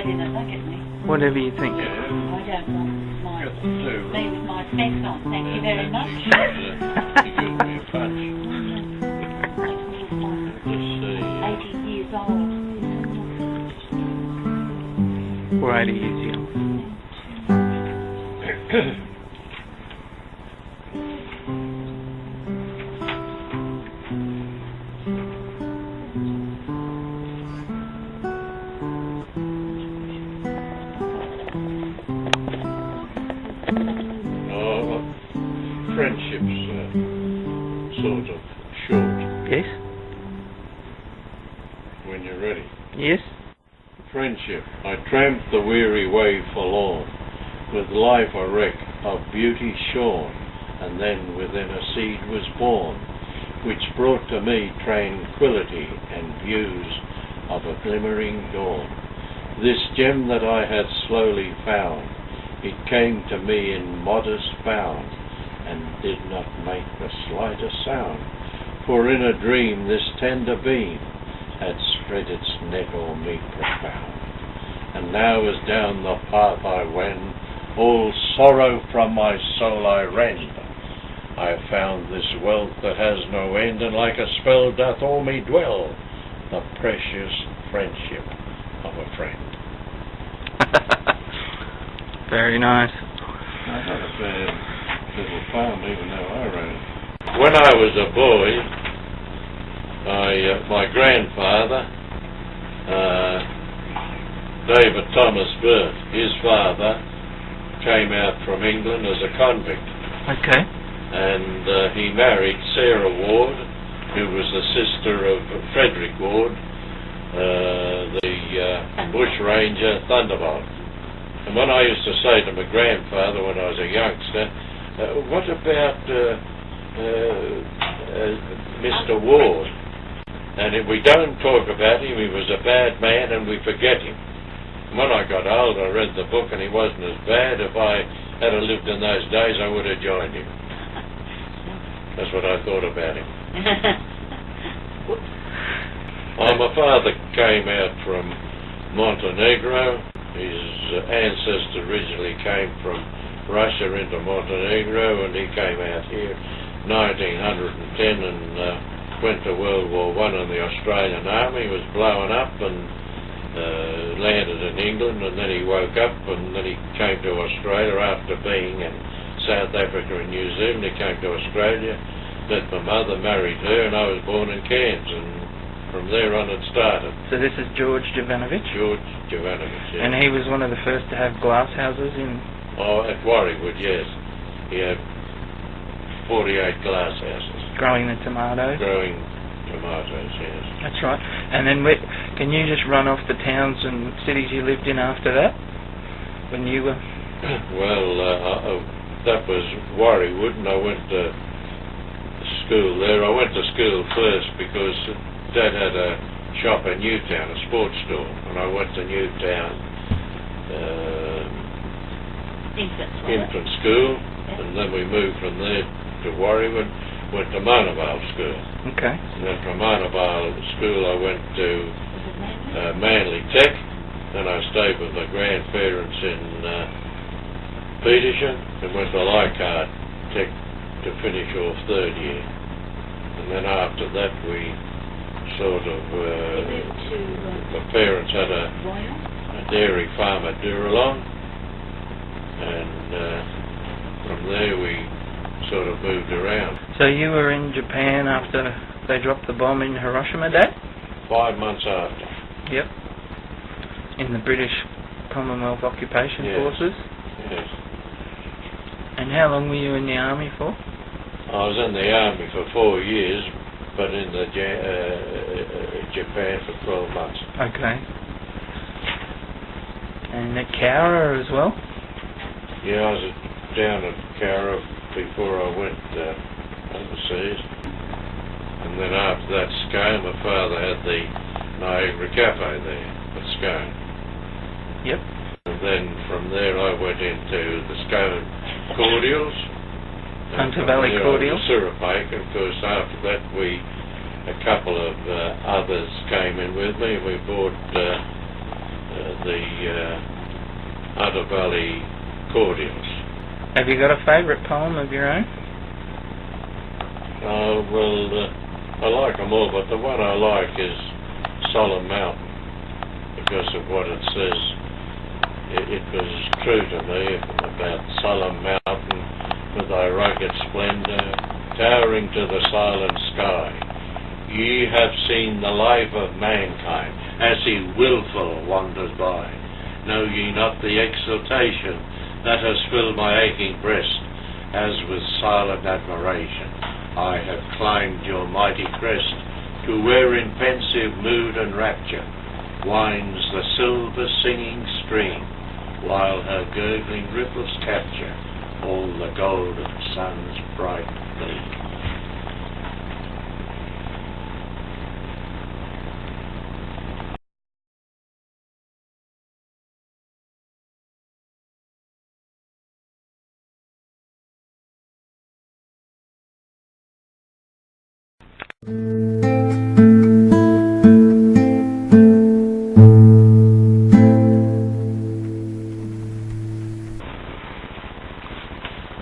in a look at me. Whatever you think. I don't want me with my specs on. Thank you very much. You give me a punch. 80 years old. Or 80 years young. Friendships sort of short. Yes? When you're ready. Yes? Friendship. I tramped the weary way forlorn, with life a wreck of beauty shorn, and then within a seed was born, which brought to me tranquility and views of a glimmering dawn. This gem that I had slowly found, it came to me in modest bound, and did not make the slightest sound, for in a dream this tender beam had spread its net o'er me profound. And now as down the path I wend, all sorrow from my soul I rend. I have found this wealth that has no end, and like a spell doth o'er me dwell, the precious friendship of a friend. Very nice. I got a bad little poem, even though I wrote it. When I was a boy, my grandfather, David Thomas Burt, his father, came out from England as a convict. Okay. And he married Sarah Ward, who was the sister of Frederick Ward, the bush ranger Thunderbolt. And when I used to say to my grandfather when I was a youngster, what about Mr. Ward? And if we don't talk about him, he was a bad man and we forget him. And when I got old, I read the book and he wasn't as bad. If I had lived in those days, I would have joined him. That's what I thought about him. My father came out from Montenegro. His ancestor originally came from Russia into Montenegro, and he came out here 1910 and went to World War I in the Australian Army. He was blown up and landed in England, and then he woke up and then he came to Australia after being in South Africa and New Zealand. He came to Australia, met my mother, married her, and I was born in Cairns, and from there on it started. So this is George Jovanovitch? George Jovanovitch, yes. And he was one of the first to have glass houses in... Oh, at Warriewood, yes. He had 48 glass houses. Growing the tomatoes? Growing tomatoes, yes. That's right. And then can you just run off the towns and cities you lived in after that? When you were... Well, that was Warriewood, and I went to school there. I went to school first because Dad had a shop in Newtown, a sports store, and I went to Newtown infant school, and then we moved from there to Warriewood, went to Monavale School. Okay. And then from Monavale School I went to Manly Tech, then I stayed with my grandparents in Petersham, and went to Leichhardt Tech to finish off third year. And then after that we sort of, my parents had a dairy farm at Dooralong, and from there we sort of moved around. So you were in Japan after they dropped the bomb in Hiroshima, Dad? 5 months after. Yep. In the British Commonwealth Occupation Forces? Yes. And how long were you in the army for? I was in the army for 4 years, but in the Japan for 12 months. Okay. And at Cowra as well? Yeah, I was down at Cowra before I went overseas. And then after that, Scone, my father had the Niagara Cafe there at Scone. Yep. And then from there I went into the Scone Cordials. Hunter Valley Cordials. Suripake, and of course after that a couple of others came in with me. We bought Underbelly cordials. Have you got a favourite poem of your own? I like them all, but the one I like is Solemn Mountain, because of what it says. It was true to me about Solemn Mountain, with thy rugged splendour, towering to the silent sky. Ye have seen the life of mankind, as he wilful wanders by. Know ye not the exultation that has filled my aching breast, as with silent admiration I have climbed your mighty crest, to where in pensive mood and rapture winds the silver singing stream, while her gurgling ripples capture all the golden sun's bright gleam.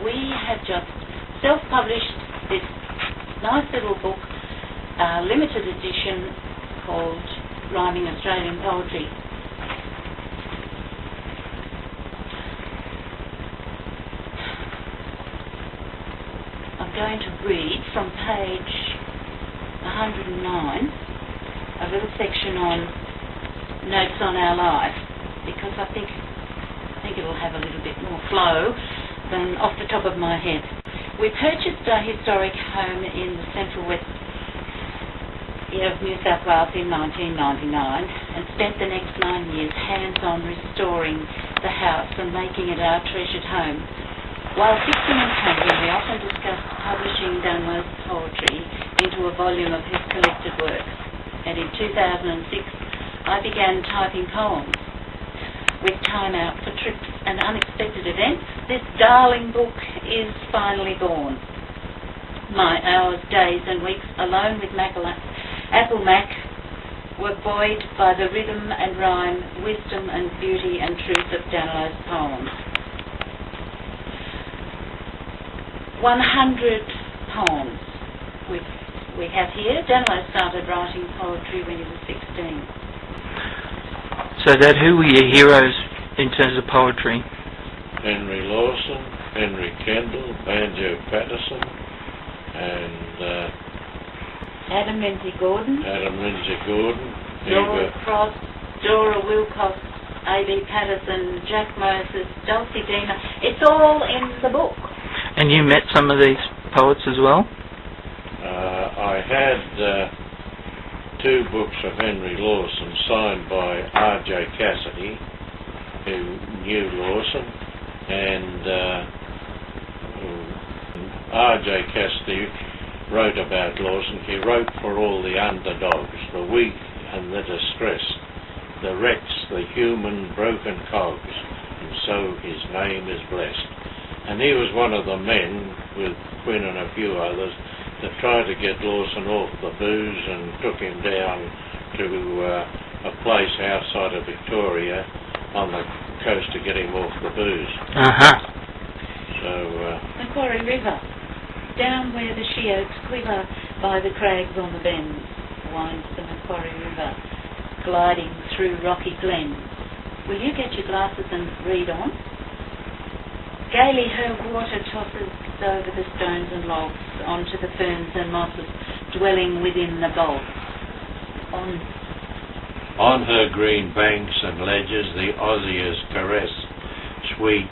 We have just self-published this nice little book, limited edition, called Rhyming Australian Poetry. I'm going to read from page 109, a little section on notes on our life, because I think it'll have a little bit more flow than off the top of my head. We purchased a historic home in the central west of New South Wales in 1999 and spent the next 9 years hands-on restoring the house and making it our treasured home. While fixing and painting, we often discussed publishing Dunmo's poetry into a volume of his collected works, and in 2006 I began typing poems. With time out for trips and unexpected events, this darling book is finally born. My hours, days and weeks alone with Apple Mac were buoyed by the rhythm and rhyme, wisdom and beauty and truth of Danilo's poems. 100 poems we have here. Danilo started writing poetry when he was 16. So, Dad, who were your heroes in terms of poetry? Henry Lawson, Henry Kendall, Banjo Patterson, and Adam Lindsay Gordon, Dora Cross, Dora Wilcox, A.B. Patterson, Jack Moses, Dulcie Deamer. It's all in the book. And you met some of these poets as well? I had 2 books of Henry Lawson signed by R.J. Cassidy, who knew Lawson, and R.J. Cassidy wrote about Lawson. He wrote for all the underdogs, the weak and the distressed, the wrecks, the human broken cogs, and so his name is blessed. And he was one of the men, with Quinn and a few others, that tried to get Lawson off the booze and took him down to a place outside of Victoria on the coast to get him off the booze. So Macquarie River, down where the she-oaks quiver by the crags on the bends, winds the Macquarie River, gliding through rocky glens. Will you get your glasses and read on? Gaily her water tosses over the stones and logs, onto the ferns and mosses, dwelling within the bogs. On her green banks and ledges the osiers caress, sweet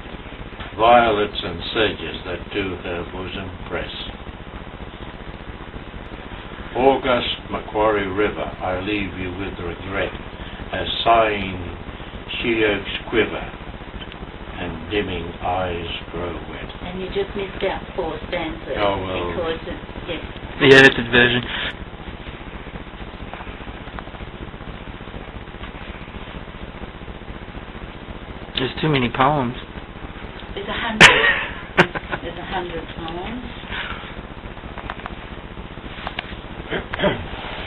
violets and sedges that to her bosom press. August Macquarie River, I leave you with regret, as sighing she-oaks quiver and dimming eyes grow wet. And you just missed out 4 stanzas. Oh, well. Because it's, yes. The edited version. There's too many poems. There's 100. There's 100 poems.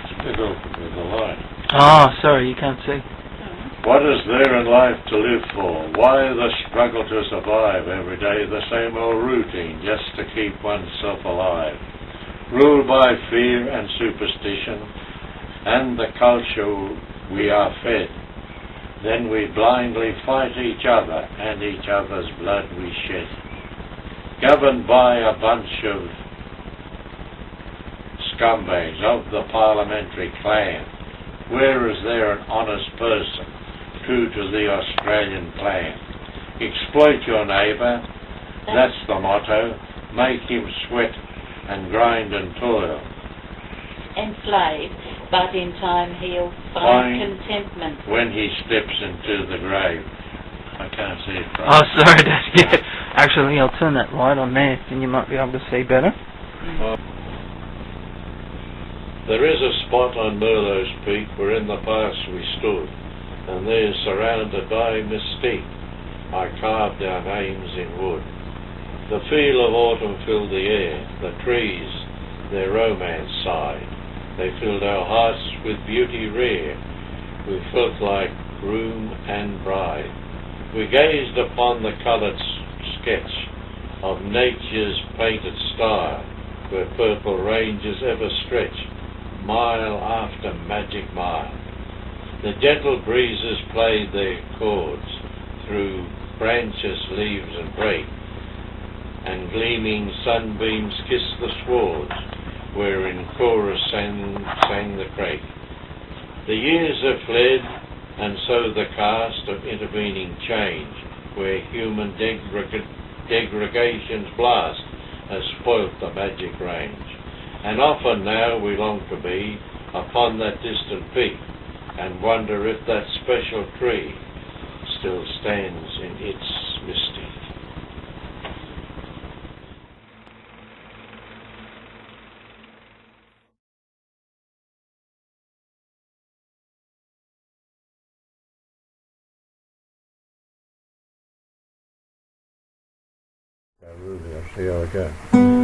It's a bit open with the light. Oh, sorry, you can't see. What is there in life to live for? Why the struggle to survive? Every day the same old routine, just to keep oneself alive. Ruled by fear and superstition, and the culture we are fed. Then we blindly fight each other, and each other's blood we shed. Governed by a bunch of scumbags of the parliamentary clan. Where is there an honest person, true to the Australian plan? Exploit your neighbour, that's the motto. Make him sweat and grind and toil. Enslave, but in time he'll find contentment. When he steps into the grave. I can't see it. Oh, sorry, Dad. Yeah. Actually, I'll turn that light on there, and you might be able to see better. There is a spot on Merlot's Peak where in the past we stood, and there, surrounded by mystique, I carved our names in wood. The feel of autumn filled the air, the trees, their romance sighed. They filled our hearts with beauty rare. We felt like groom and bride. We gazed upon the coloured sketch of nature's painted style, where purple ranges ever stretch, mile after magic mile. The gentle breezes played their chords through branches, leaves and brake, and gleaming sunbeams kissed the swords, where in chorus sang the crake. The years have fled, and so the cast of intervening change, where human degregation's blast has spoilt the magic range. And often now we long to be upon that distant peak, and wonder if that special tree still stands in its mystique. Ruby, I'll see how it goes.